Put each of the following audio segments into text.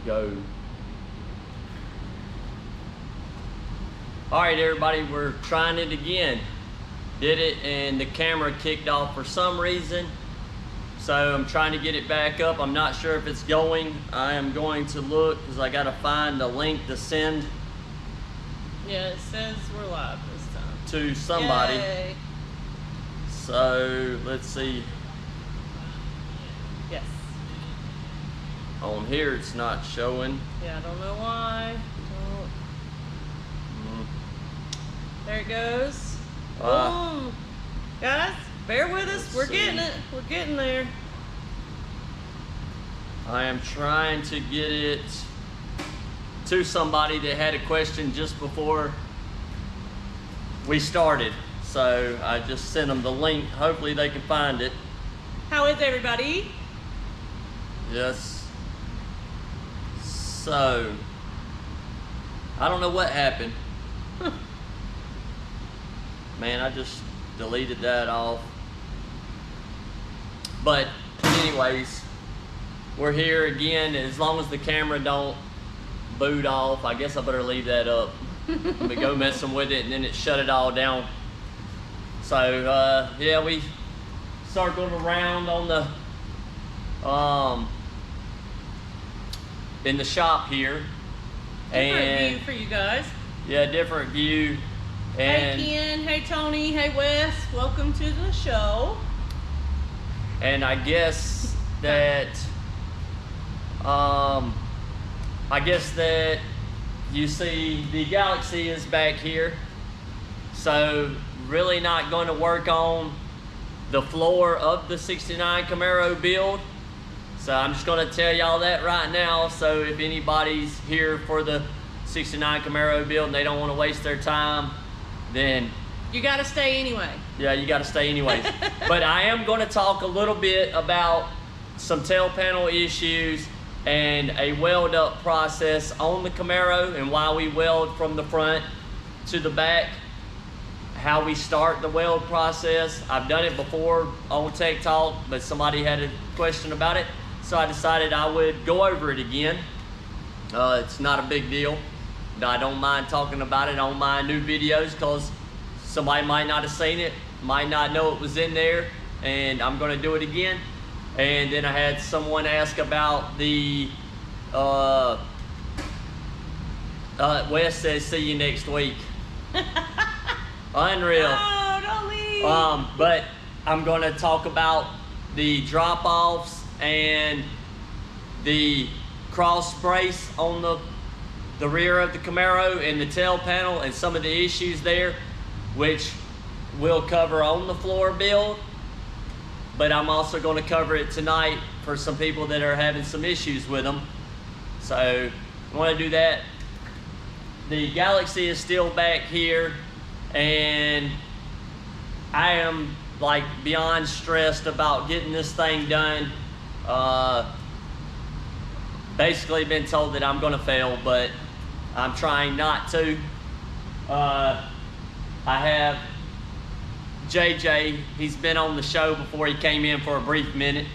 go. All right, everybody, we're trying it again. Did it and the camera kicked off for some reason. So I'm trying to get it back up. I'm not sure if it's going. I am going to look because I gotta find a link to send. Yeah, it says we're live this time. To somebody. Yay. So let's see. Yes. On here it's not showing. Yeah, I don't know why. There it goes. Boom. Guys, bear with us. We're getting it. We're getting there. I am trying to get it to somebody that had a question just before we started. So I just sent them the link. Hopefully they can find it. How is everybody? Yes. So, I don't know what happened. Man, I just deleted that off. But anyways, we're here again. As long as the camera don't boot off, I guess I better leave that up. We go messing with it and then it shut it all down. So yeah, we circled around on the in the shop here. Different view for you guys. Yeah, different view. And hey Ken, hey Tony, hey Wes, welcome to the show. And I guess that you see the Galaxy is back here. So really not going to work on the floor of the 69 Camaro build. So I'm just going to tell y'all that right now. So if anybody's here for the 69 Camaro build and they don't want to waste their time, then you got to stay anyway. Yeah, you got to stay anyways. But I am going to talk a little bit about some tail panel issues and a weld up process on the Camaro and why we weld from the front to the back, how we start the weld process. I've done it before on Tech Talk, but somebody had a question about it, so I decided I would go over it again. It's not a big deal. I don't mind talking about it on my new videos because somebody might not have seen it, might not know it was in there, and I'm going to do it again. And then I had someone ask about the Wes says see you next week. Unreal. Oh, don't leave. But I'm going to talk about the drop-offs and the cross brace on the rear of the Camaro and the tail panel and some of the issues there, which we'll cover on the floor build. But I'm also going to cover it tonight for some people that are having some issues with them. So I want to do that. The Galaxy is still back here, and I am like beyond stressed about getting this thing done. Basically been told that I'm going to fail, but I'm trying not to. I have JJ, he's been on the show before. He came in for a brief minute.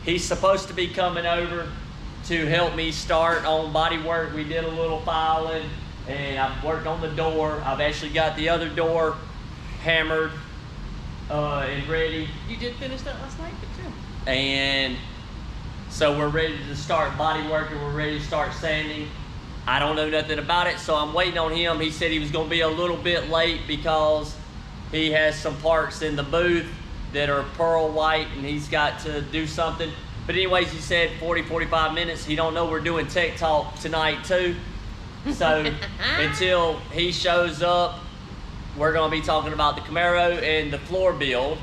He's supposed to be coming over to help me start on Bodywork. We did a little filing and I've worked on the door. I've actually got the other door hammered and ready. You did finish that last night, did you? And so we're ready to start Bodywork and we're ready to start sanding. I don't know nothing about it, so I'm waiting on him. He said he was going to be a little bit late because he has some parts in the booth that are pearl white and he's got to do something. But anyways, he said 40-45 minutes. He don't know we're doing Tech Talk tonight too. So until he shows up, we're going to be talking about the Camaro and the floor build.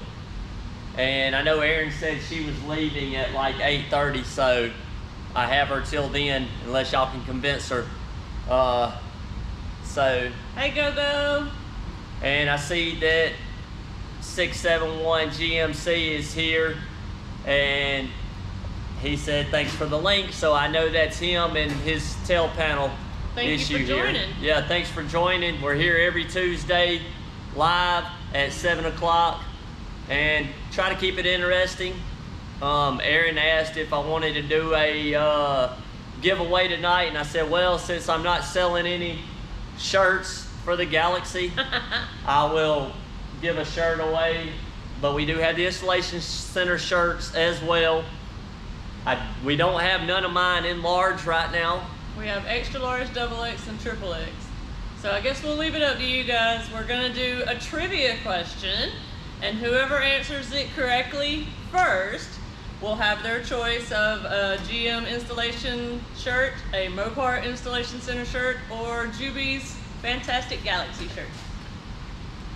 And I know Erin said she was leaving at like 8:30, so I have her till then, unless y'all can convince her. So. Hey, Go-Go. And I see that 671 GMC is here, and he said thanks for the link, so I know that's him and his tail panel issue here. Thank you for joining. Yeah, thanks for joining. We're here every Tuesday live at 7 o'clock and try to keep it interesting. Aaron asked if I wanted to do a giveaway tonight, and I said, well, since I'm not selling any shirts for the Galaxy, I will give a shirt away. But we do have the installation center shirts as well. We don't have none of mine in large right now. We have extra large, double X, and triple X. So I guess we'll leave it up to you guys. We're gonna do a trivia question, and whoever answers it correctly first will have their choice of a GM installation shirt, a Mopar installation center shirt, or Juby's Fantastic Galaxy shirt.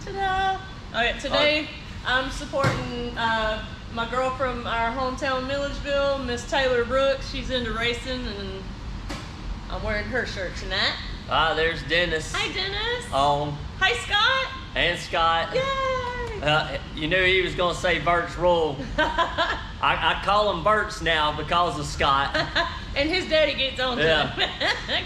Ta-da! Alright, today I'm supporting my girl from our hometown Milledgeville, Miss Taylor Brooks. She's into racing, and I'm wearing her shirt tonight. There's Dennis. Hi, Dennis. Hi, Scott. And Scott. Yay! You knew he was going to say Bert's Rule. I call him Bert's now because of Scott. And his daddy gets on to him.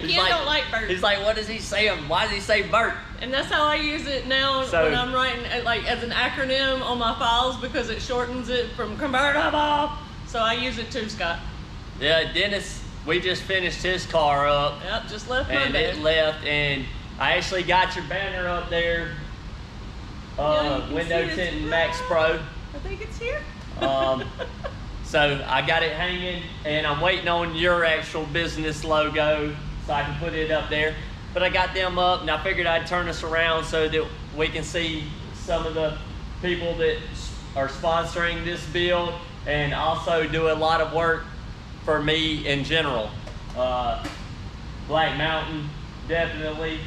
Kids don't like Bert. He's like, what does he say? Why does he say Bert? And that's how I use it now when I'm writing like as an acronym on my files, because it shortens it from convertible. So I use it too, Scott. Yeah, Dennis, we just finished his car up. Yep, just left and Monday. It left, and I actually got your banner up there. Window tint Max Pro. I think it's here. So I got it hanging, and I'm waiting on your actual business logo so I can put it up there. But I got them up, and I figured I'd turn this around so that we can see some of the people that are sponsoring this build, and also do a lot of work for me in general. Black Mountain, definitely.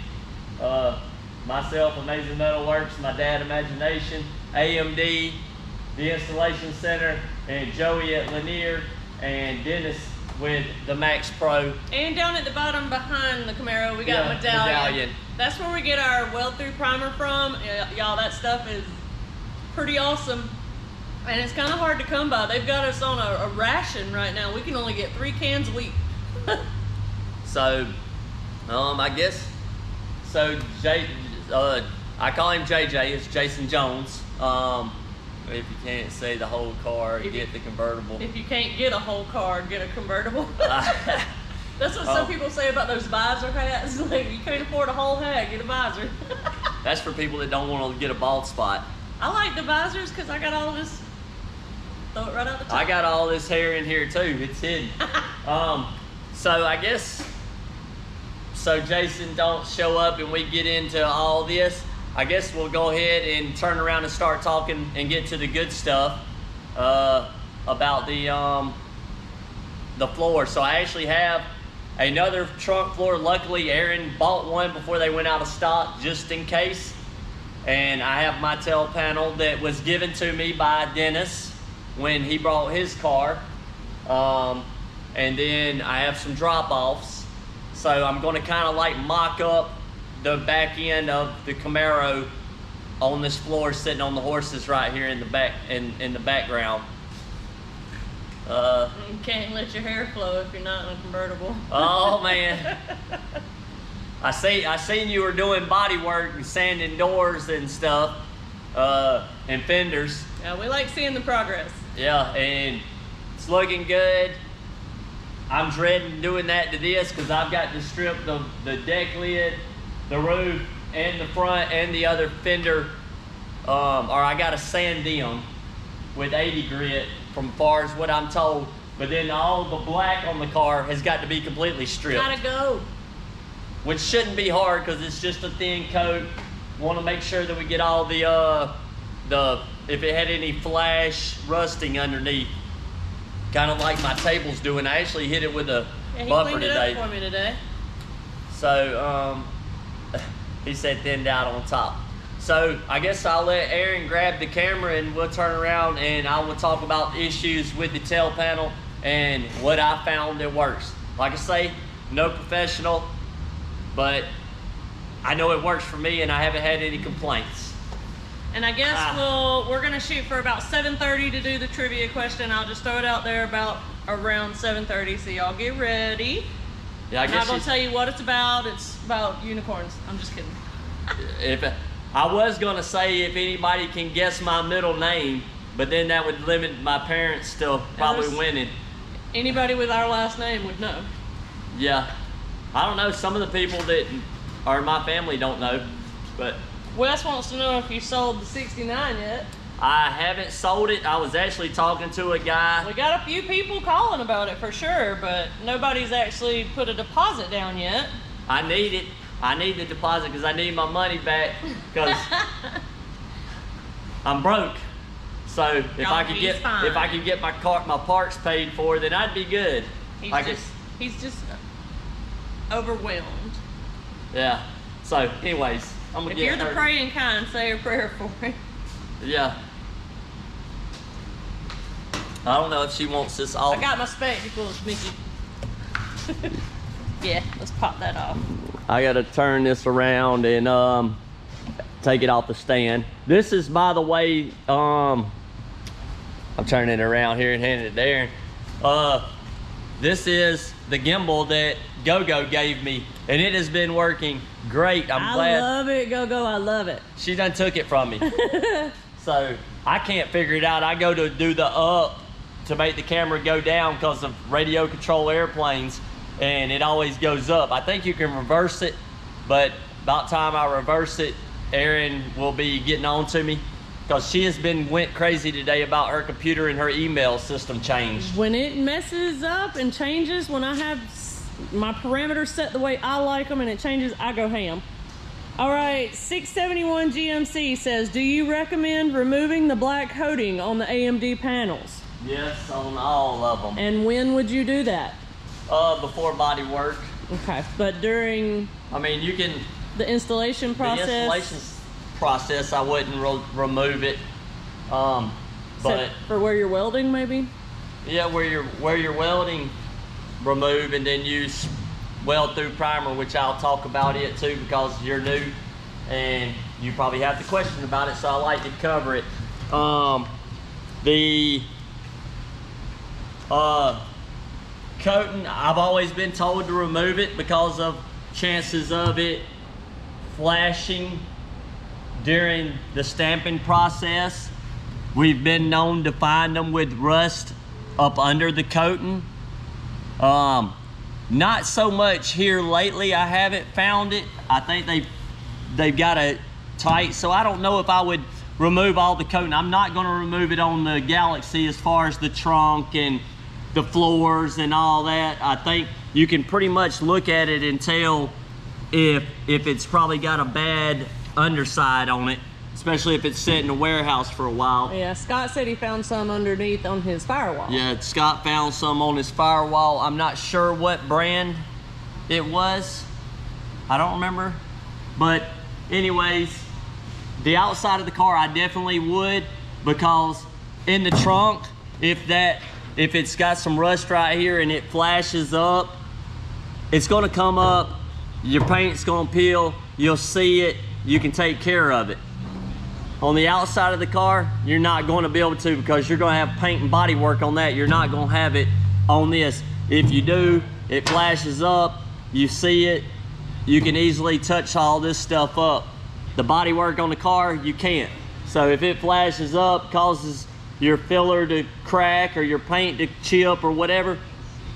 Myself, aMAYSingMetalWorks, my dad, Imagination, AMD, the Installation Center, and Joey at Lanier, and Dennis with the Max Pro. And down at the bottom behind the Camaro, we got Medallion. That's where we get our weld-through primer from. Y'all, that stuff is pretty awesome. And it's kind of hard to come by. They've got us on a ration right now. We can only get 3 cans a week. So, I guess, I call him JJ, it's Jason Jones. If you can't say the whole car, get the convertible. If you can't get a whole car, get a convertible. That's what some people say about those visor hats. Like, you can't afford a whole hat, get a visor. That's for people that don't want to get a bald spot. I like the visors because I got all this. Throw it right out the top. I got all this hair in here too. It's hidden. So I guess, so Jason don't show up and we get into all this, I guess we'll go ahead and turn around and start talking and get to the good stuff about the floor. So I actually have another trunk floor. Luckily, Aaron bought one before they went out of stock, just in case. And I have my tail panel that was given to me by Dennis when he brought his car. And then I have some drop-offs. So I'm gonna kind of like mock up the back end of the Camaro on this floor, sitting on the horses right here in the back, in the background. You can't let your hair flow if you're not in a convertible. Oh man. I seen you were doing body work and sanding doors and stuff, and fenders. Yeah, we like seeing the progress. Yeah, and it's looking good. I'm dreading doing that to this because I've got to strip the deck lid, the roof, and the front and the other fender, or I got to sand them with 80 grit from far as what I'm told. But then all the black on the car has got to be completely stripped. Gotta go. Which shouldn't be hard because it's just a thin coat. Want to make sure that we get all the if it had any flash rusting underneath, kind of like my table's doing. I actually hit it with a bumper today. He cleaned it up for me today. So he said thinned out on top. So I guess I'll let Aaron grab the camera and we'll turn around and I will talk about issues with the tail panel and what I found that works. Like I say, no professional, but I know it works for me and I haven't had any complaints. And I guess we're gonna shoot for about 7:30 to do the trivia question. I'll just throw it out there about around 7:30, so y'all get ready. Yeah, I'm not gonna tell you what it's about. It's about unicorns. I'm just kidding. I was gonna say if anybody can guess my middle name, but then that would limit my parents to probably winning. Anybody with our last name would know. Yeah. I don't know, some of the people that are in my family don't know, but. Wes wants to know if you sold the 69 yet. I haven't sold it. I was actually talking to a guy. We got a few people calling about it for sure, but nobody's actually put a deposit down yet. I need it. I need the deposit because I need my money back because I'm broke. So if I could get my parts paid for, then I'd be good. He's just overwhelmed. Yeah. So anyways, I'm gonna get. If you're the praying kind, say a prayer for him. Yeah. I don't know if she wants this off. I got my spectacles, Mickey. Yeah, let's pop that off. I gotta turn this around and take it off the stand. This is, by the way, I'm turning it around here and handing it to Darren. This is the gimbal that Go-Go gave me, and it has been working great. I'm glad. I love it, Go-Go, I love it. She done took it from me. So I can't figure it out. I go to do the up to make the camera go down because of radio control airplanes, and it always goes up. I think you can reverse it, but about time I reverse it, Erin will be getting on to me because she has went crazy today about her computer and her email system changed. When it messes up and changes, when I have my parameters set the way I like them and it changes, I go ham. All right, 671 GMC says, do you recommend removing the black coating on the AMD panels? Yes, on all of them. And when would you do that? Before Bodywork. Okay, but during... I mean, you can... The installation process? The installation process, I wouldn't remove it. But for where you're welding, maybe? Yeah, where you're welding, remove, and then use weld through primer, which I'll talk about it too because you're new and you probably have the question about it, so I like to cover it. The coating, I've always been told to remove it because of chances of it flashing during the stamping process. We've been known to find them with rust up under the coating. Not so much here lately. I haven't found it. I think they've got it tight, so I don't know if I would remove all the coating. I'm not going to remove it on the Galaxy as far as the trunk and the floors and all that. I think you can pretty much look at it and tell if it's probably got a bad underside on it, especially if it's sitting in a warehouse for a while. Yeah, Scott said he found some underneath on his firewall. Yeah, Scott found some on his firewall. I'm not sure what brand it was. I don't remember. But anyways, the outside of the car I definitely would, because in the trunk, if it's got some rust right here and it flashes up, it's gonna come up, your paint's gonna peel, you'll see it, you can take care of it. On the outside of the car, you're not going to be able to because you're going to have paint and body work on that. You're not going to have it on this. If you do, it flashes up, you see it, you can easily touch all this stuff up. The body work on the car, you can't. So if it flashes up, causes your filler to crack or your paint to chip or whatever,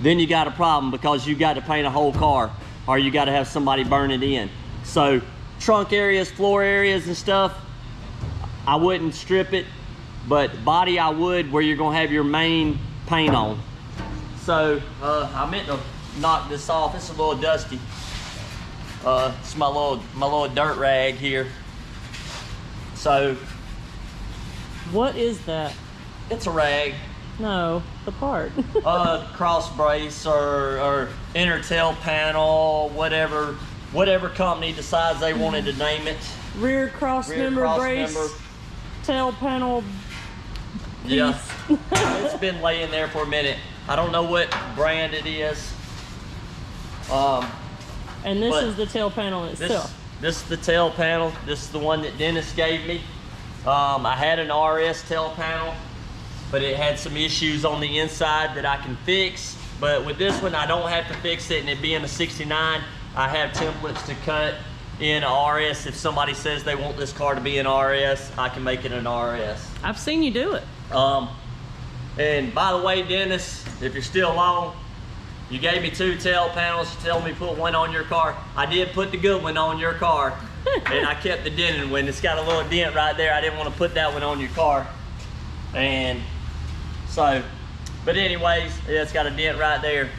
then you got a problem because you got to paint a whole car or you got to have somebody burn it in. So trunk areas, floor areas and stuff, I wouldn't strip it, but body I would, where you're gonna have your main paint on. So I meant to knock this off. It's a little dusty. It's my little dirt rag here. So what is that? It's a rag. No, the part. Cross brace or inner tail panel, whatever company decides they wanted to name it. Rear cross member brace. Tail panel piece. Yeah, it's been laying there for a minute. I don't know what brand it is. And this is the tail panel itself. This is the tail panel. This is the one that Dennis gave me. I had an RS tail panel, but it had some issues on the inside that I can fix. But with this one, I don't have to fix it, and it being a 69, I have templates to cut in a RS. If somebody says they want this car to be an RS, I can make it an RS. I've seen you do it. And by the way, Dennis, if you're still on, you gave me 2 tail panels. You told me to put one on your car. I did put the good one on your car, and I kept the dented one. It's got a little dent right there. I didn't want to put that one on your car. And so, but anyways, yeah, it's got a dent right there.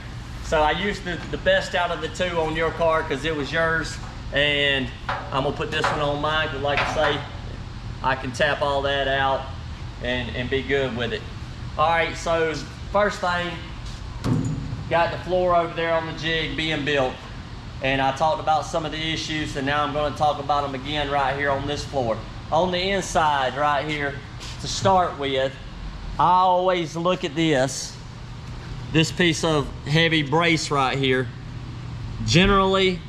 So I used the best out of the 2 on your car because it was yours. And I'm gonna put this one on mine because, like I say, I can tap all that out and be good with it. All right, so first thing, got the floor over there on the jig being built. And I talked about some of the issues, and now I'm gonna talk about them again right here on this floor. On the inside right here, to start with, I always look at this piece of heavy brace right here. Generally,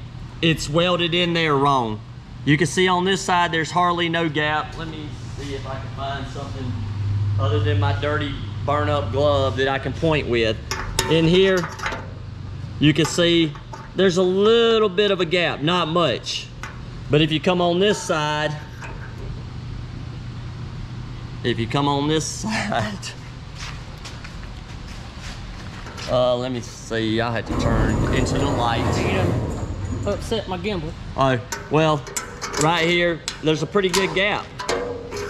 it's welded in there wrong. You can see on this side, there's hardly no gap. Let me see if I can find something other than my dirty burn up glove that I can point with. In here, you can see there's a little bit of a gap, not much. But if you come on this side, let me see, I had to turn into the light. Upset my gimbal. Oh, well, right here, there's a pretty good gap.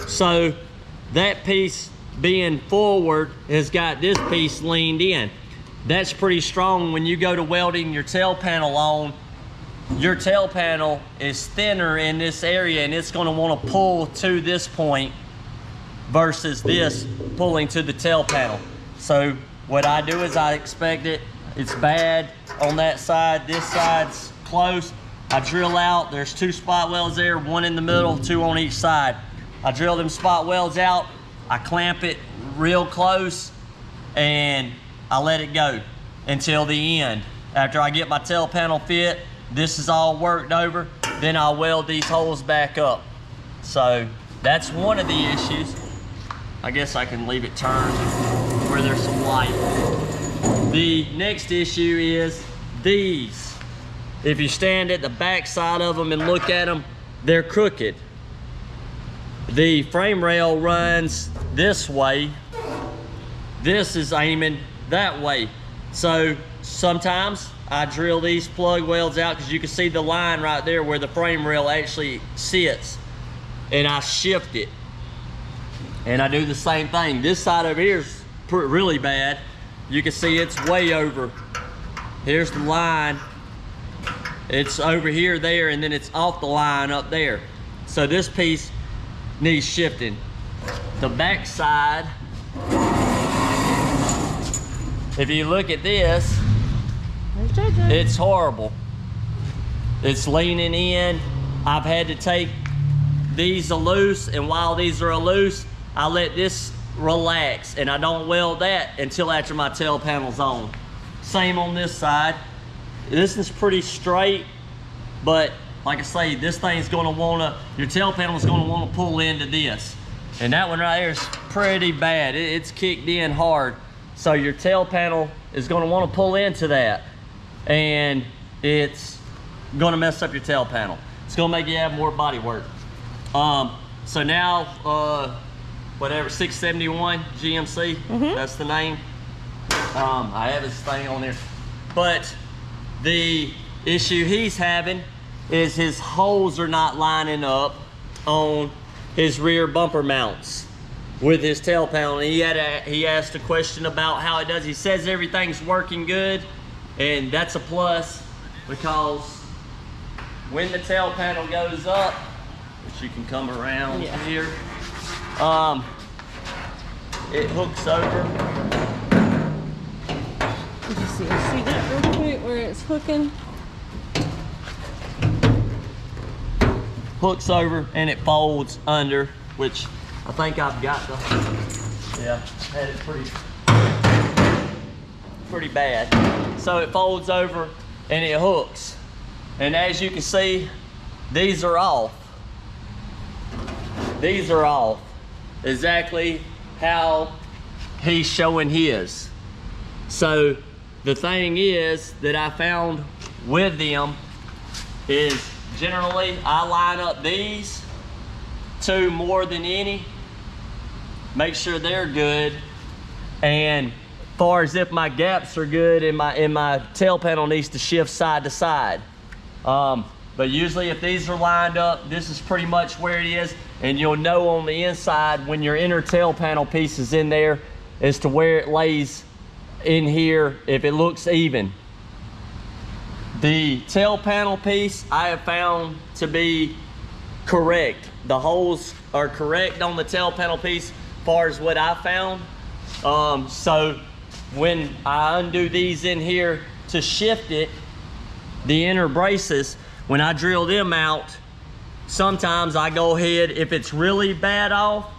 So that piece being forward has got this piece leaned in. That's pretty strong. When you go to welding your tail panel on, your tail panel is thinner in this area, and it's gonna wanna pull to this point versus this pulling to the tail panel. So what I do is I expect it's bad on that side. This side's close. I drill out, there's 2 spot welds there, 1 in the middle, 2 on each side. I drill them spot welds out, I clamp it real close, and I let it go until the end. After I get my tail panel fit, this is all worked over, then I'll weld these holes back up. So that's one of the issues. I guess I can leave it turned where there's some light. The next issue is these. If you stand at the back side of them and look at them, they're crooked. The frame rail runs this way. This is aiming that way. So sometimes I drill these plug welds out because you can see the line right there where the frame rail actually sits. And I shift it. And I do the same thing. This side over here is really bad. You can see it's way over. Here's the line. It's over here, there, and then it's off the line up there. So this piece needs shifting. The back side, if you look at this, it's horrible. It's leaning in. I've had to take these loose, and while these are loose, I let this relax, and I don't weld that until after my tail panel's on. Same on this side. This is pretty straight, but like I say, this thing's gonna wanna, your tail panel is gonna wanna pull into this. And that one right here is pretty bad. It's kicked in hard. So your tail panel is gonna wanna pull into that. And it's gonna mess up your tail panel. It's gonna make you have more body work. So now, whatever, 671 GMC, that's the name. I have his thing on there. But the issue he's having is his holes are not lining up on his rear bumper mounts with his tail panel. And he asked a question about how it does. He says everything's working good, and that's a plus, because when the tail panel goes up, which you can come around here, it hooks over. Did you see that real quick where it's hooking? Hooks over and it folds under, which I think I've got the, had it pretty bad. So it folds over and it hooks. And as you can see, these are off. These are off. Exactly how he's showing his. So the thing is that I found with them is generally I line up these two more than any, make sure they're good. And as far as if my gaps are good and my tail panel needs to shift side to side. But usually if these are lined up, this is pretty much where it is. And you'll know on the inside when your inner tail panel piece is in there as to where it lays in here, if it looks even. The tail panel piece I have found to be correct. The holes are correct on the tail panel piece as far as what I found. So when I undo these in here to shift it, the inner braces, when I drill them out, sometimes I go ahead, if it's really bad off,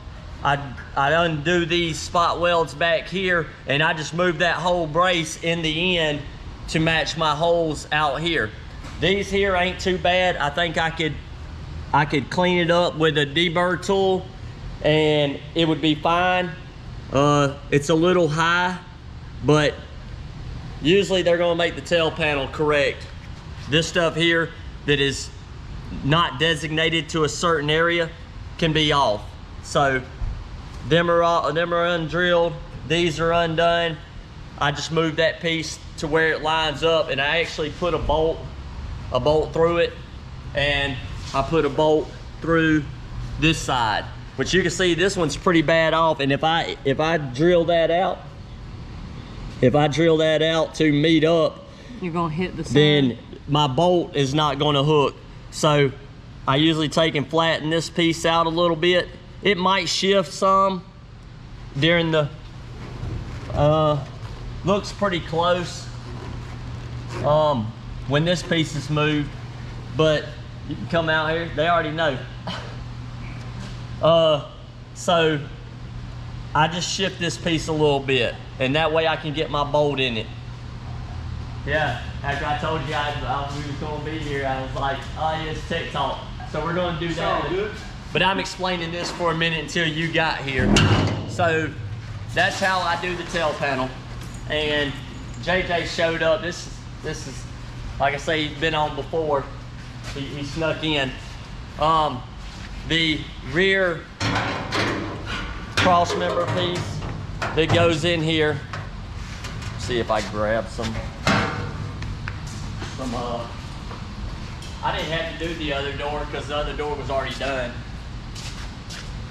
I undo these spot welds back here and I just move that whole brace in the end to match my holes out here. These here ain't too bad. I think I could clean it up with a deburr tool and it would be fine. It's a little high, but usually they're gonna make the tail panel correct. This stuff here that is not designated to a certain area can be off. So them are undrilled, these are undone. I just move that piece to where it lines up, and I actually put a bolt through it, and I put a bolt through this side, which you can see this one's pretty bad off. And if I drill that out, to meet up, you're gonna hit the side. Then my bolt is not gonna hook. So I usually take and flatten this piece out a little bit. It might shift some during the, looks pretty close when this piece is moved, but you can come out here, they already know. So I just shift this piece a little bit, and that way I can get my bolt in it. Yeah, after I told you we was gonna be here, I was like, oh yeah, it's tech talk. So we're gonna do that. Good. But I'm explaining this for a minute until you got here. So that's how I do the tail panel. And JJ showed up. This is, like I say, he's been on before. He snuck in. The rear cross member piece that goes in here. See if I grab some. I didn't have to do the other door because the other door was already done.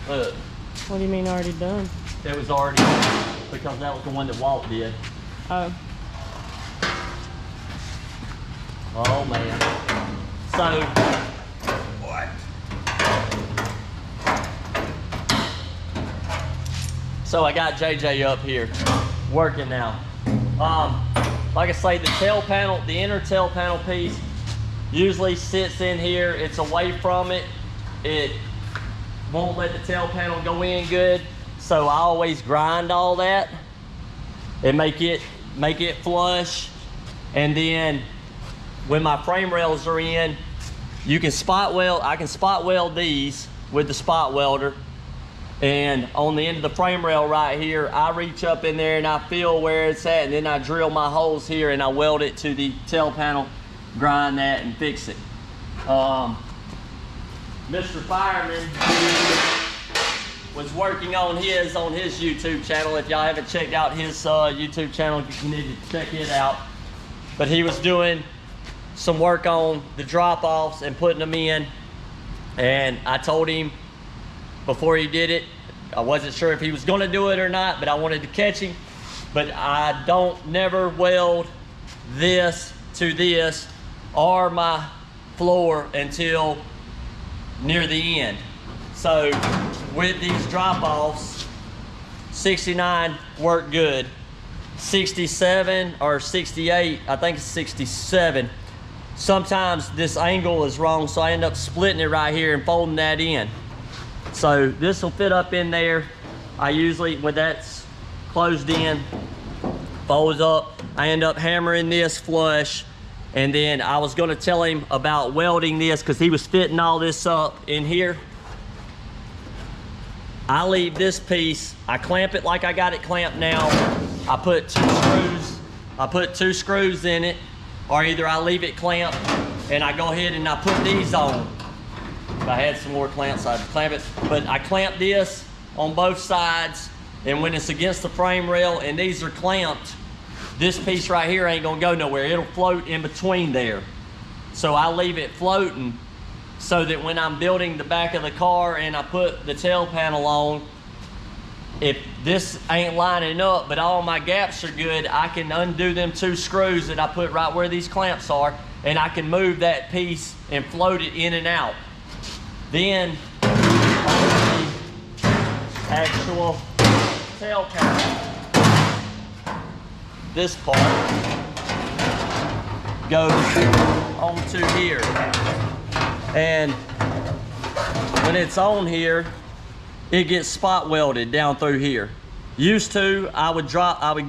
Look. What do you mean already done? It was already, because that was the one that Walt did. Oh. Oh man. So, what? So I got JJ up here working now. Like I say, the tail panel, the inner tail panel piece usually sits in here. It's away from it. It won't let the tail panel go in good. So I always grind all that and make it flush. And then when my frame rails are in, you can spot weld. I can spot weld these with the spot welder. And on the end of the frame rail right here, I reach up in there and I feel where it's at, and then I drill my holes here and I weld it to the tail panel, grind that and fix it. Mr. Fireman was working on his YouTube channel. If y'all haven't checked out his YouTube channel, you need to check it out. But he was doing some work on the drop-offs and putting them in, and I told him before he did it, I wasn't sure if he was gonna do it or not, but I wanted to catch him. But I don't never weld this to this or my floor until near the end. So with these drop-offs, 69 worked good. 67 or 68, I think it's 67. Sometimes this angle is wrong, so I end up splitting it right here and folding that in. So this will fit up in there. I usually, when that's closed in, folds up, I end up hammering this flush. And then I was gonna tell him about welding this because he was fitting all this up in here. I leave this piece, I clamp it like I got it clamped now. I put two screws in it, or either I leave it clamped and I go ahead and I put these on. If I had some more clamps, I'd clamp it. But I clamp this on both sides, and when it's against the frame rail and these are clamped, this piece right here ain't gonna go nowhere. It'll float in between there. So I leave it floating so that when I'm building the back of the car and I put the tail panel on, if this ain't lining up but all my gaps are good, I can undo them 2 screws that I put right where these clamps are, and I can move that piece and float it in and out. Then on the actual tail panel, this part goes onto here, and when it's on here, it gets spot welded down through here. Used to, I would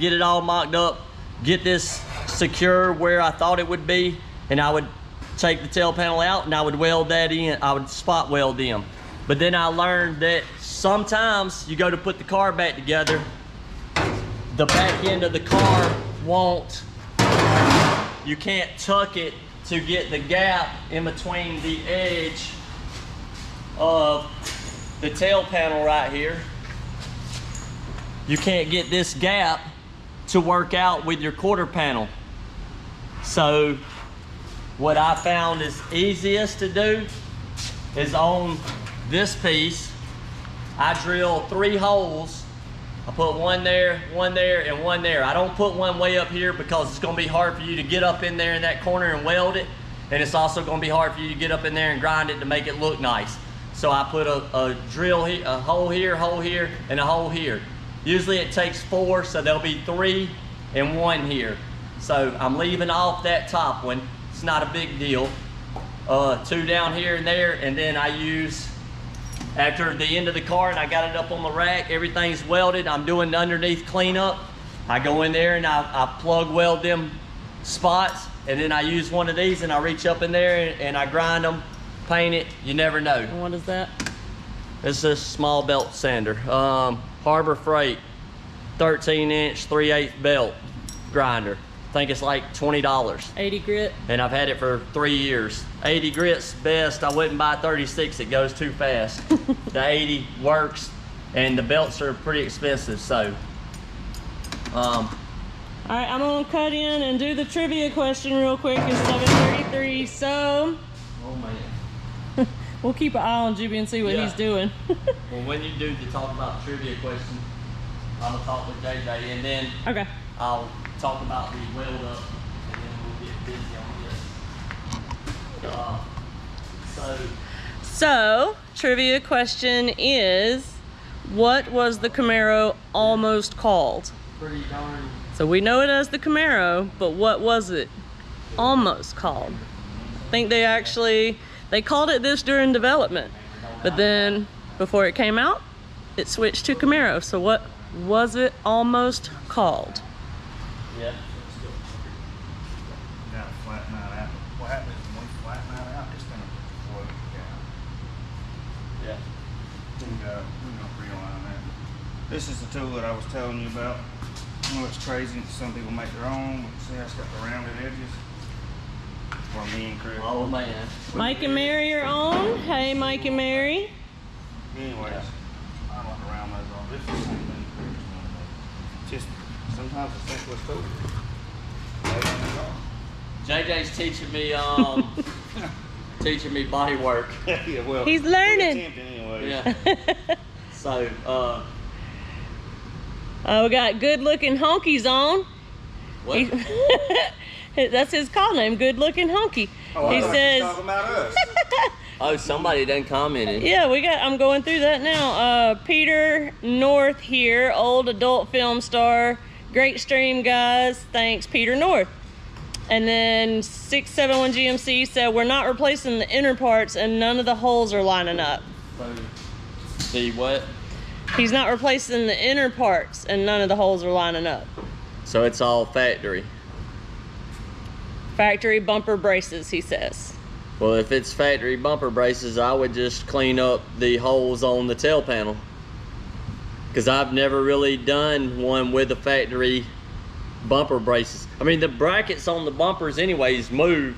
get it all mocked up, get this secure where I thought it would be, and I would take the tail panel out and I would weld that in. I would spot weld them. But then I learned that sometimes you go to put the car back together, the back end of the car won't, you can't tuck it to get the gap in between the edge of the tail panel right here. You can't get this gap to work out with your quarter panel. So what I found is easiest to do is on this piece, I drill 3 holes. I put one there, and one there. I don't put one way up here because it's gonna be hard for you to get up in there in that corner and weld it. And it's also gonna be hard for you to get up in there and grind it to make it look nice. So I put a drill here, a hole here, and a hole here. Usually it takes 4, so there'll be 3 and 1 here. So I'm leaving off that top one. It's not a big deal. 2 down here and there, and then I use, after the end of the car and I got it up on the rack, everything's welded, I'm doing the underneath cleanup. I go in there and I plug weld them spots, and then I use one of these and I reach up in there and I grind them, paint it, you never know. And what is that? It's a small belt sander. Harbor Freight, 13-inch, 3/8 belt grinder. I think it's like $20. 80 grit. And I've had it for 3 years. 80 grit's best. I wouldn't buy 36, it goes too fast. The 80 works, and the belts are pretty expensive, so. All right, I'm gonna cut in and do the trivia question real quick. It's 7:33, so. Oh man. We'll keep an eye on Jibby and see what he's doing. Well, when you do the talk about trivia question, I'm gonna talk with JJ, and then Okay. I'll talk about the weld up, and then we'll get busy on this. So, trivia question is, what was the Camaro almost called? Pretty darn. So we know it as the Camaro, but what was it almost called? I think they called it this during development, but then before it came out, it switched to Camaro. So what was it almost called? Yeah. Got to flatten that out. What happens when we flatten that out? It's going to float down. Yeah. We're going to realign that. This is the tool that I was telling you about. I know it's crazy. Some people make their own. But see how it's got the rounded edges? For me and Chris. Oh man. Mike and Mary are on. Hey, Mike and Mary. Anyways, I don't want to round those off. This is the same thing. Just sometimes the simplest tool. JJ's teaching me Bodywork. Yeah, well, He's learning. Anyway. Yeah. So, We got good looking honkies on. what? That's his call name, good looking honky. Oh, He says, talking about us. Oh, somebody done commented. yeah, I'm going through that now. Peter North here, old adult film star. Great stream, guys. Thanks, Peter North. And then 671 GMC said, we're not replacing the inner parts and none of the holes are lining up. So, see what? He's not replacing the inner parts and none of the holes are lining up. So it's all factory. Factory bumper braces, he says. Well, if it's factory bumper braces, I would just clean up the holes on the tail panel. Because I've never really done one with the factory bumper braces. I mean, the brackets on the bumpers anyways move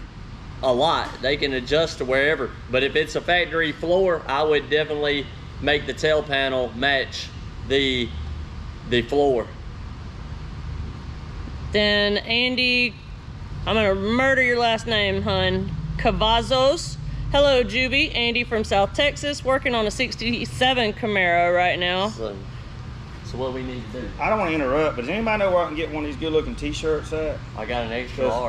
a lot. They can adjust to wherever. But if it's a factory floor, I would definitely make the tail panel match the floor. Then Andy, I'm gonna murder your last name, hun. Cavazos. Hello, Juby. Andy from South Texas, working on a 67 Camaro right now. So what we need to do? I don't want to interrupt, but does anybody know where I can get one of these good looking t-shirts at? I got an extra Because large.